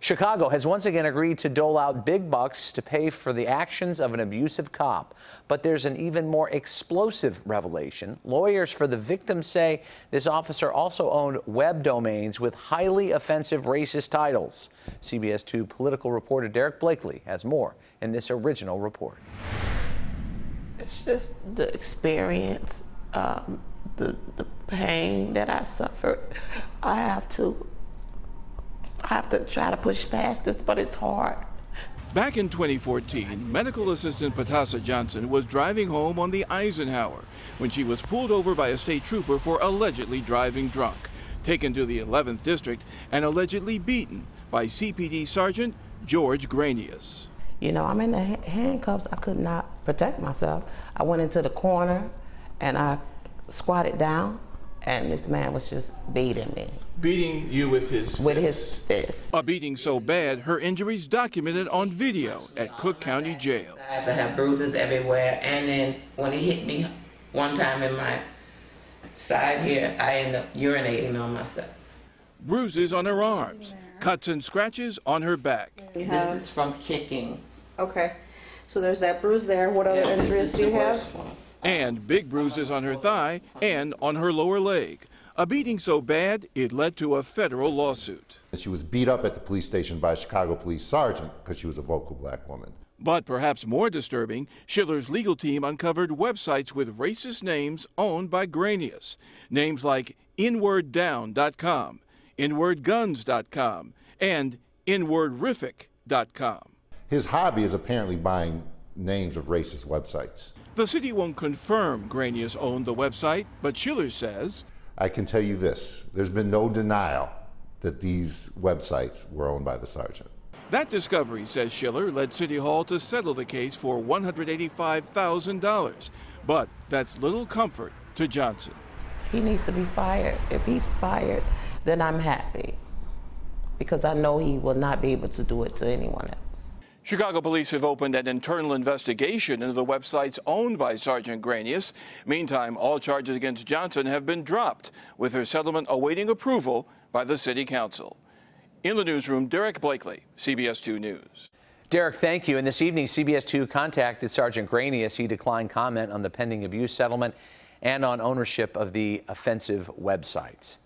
Chicago has once again agreed to dole out big bucks to pay for the actions of an abusive cop. But there's an even more explosive revelation. Lawyers for the victim say this officer also owned web domains with highly offensive racist titles. CBS 2 political reporter Derrick Blakley has more in this original report. It's just the experience, the pain that I suffered. I have to try to push past this, but it's hard. Back in 2014, medical assistant Patassa Johnson was driving home on the Eisenhower when she was pulled over by a state trooper for allegedly driving drunk, taken to the 11th District and allegedly beaten by CPD Sergeant George Granius. You know, I'm in the handcuffs. I could not protect myself. I went into the corner and I squatted down, and this man was just beating me. Beating you with his fist? With his fist. A beating so bad, her injuries documented on video at Cook County Jail. I have bruises everywhere, and then when he hit me one time in my side here, I ended up urinating on myself. Bruises on her arms, cuts and scratches on her back. This is from kicking. Okay, so there's that bruise there. What other injuries do you have? And big bruises on her thigh and on her lower leg. A beating so bad, it led to a federal lawsuit. She was beat up at the police station by a Chicago police sergeant because she was a vocal black woman. But perhaps more disturbing, Schiller's legal team uncovered websites with racist names owned by Granius. Names like inwarddown.com, inwardguns.com, and inwardrific.com. His hobby is apparently buying names of racist websites. The city won't confirm Granius owned the website, but Schiller says, I can tell you this, there's been no denial that these websites were owned by the sergeant. That discovery, says Schiller, led City Hall to settle the case for $185,000. But that's little comfort to Johnson. He needs to be fired. If he's fired, then I'm happy, because I know he will not be able to do it to anyone else. Chicago police have opened an internal investigation into the websites owned by Sergeant Granius. Meantime, all charges against Johnson have been dropped, with her settlement awaiting approval by the City Council. In the newsroom, Derrick Blakley, CBS 2 News. Derrick, thank you. And this evening, CBS 2 contacted Sergeant Granius. He declined comment on the pending abuse settlement and on ownership of the offensive websites.